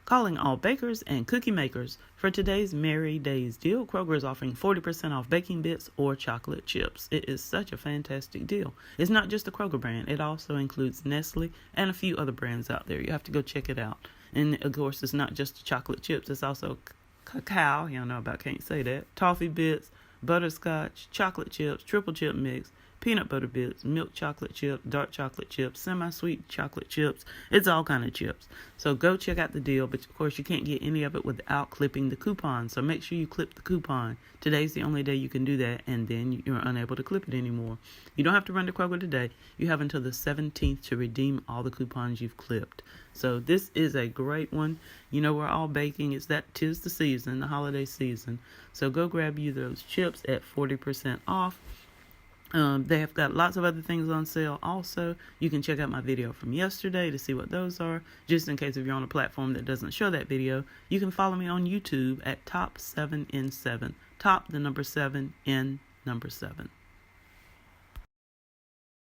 Calling all bakers and cookie makers. For today's Merry Days deal, Kroger is offering 40% off baking bits or chocolate chips. It is such a fantastic deal. It's not just the Kroger brand. It also includes Nestle and a few other brands out there. You have to go check it out. And, of course, it's not just the chocolate chips. It's also cacao. Y'all know about can't say that. Toffee bits, butterscotch, chocolate chips, triple chip mix, peanut butter bits, milk chocolate chips, dark chocolate chips, semi-sweet chocolate chips. It's all kind of chips. So go check out the deal. But, of course, you can't get any of it without clipping the coupon. So make sure you clip the coupon. Today's the only day you can do that, and then you're unable to clip it anymore. You don't have to run to Kroger today. You have until the 17th to redeem all the coupons you've clipped. So this is a great one. You know, we're all baking. 'Tis the season, the holiday season. So go grab you those chips at 40% off. They have got lots of other things on sale. Also, you can check out my video from yesterday to see what those are. Just in case if you're on a platform that doesn't show that video, you can follow me on YouTube at Top 7 in 7. Top the number 7 in number 7.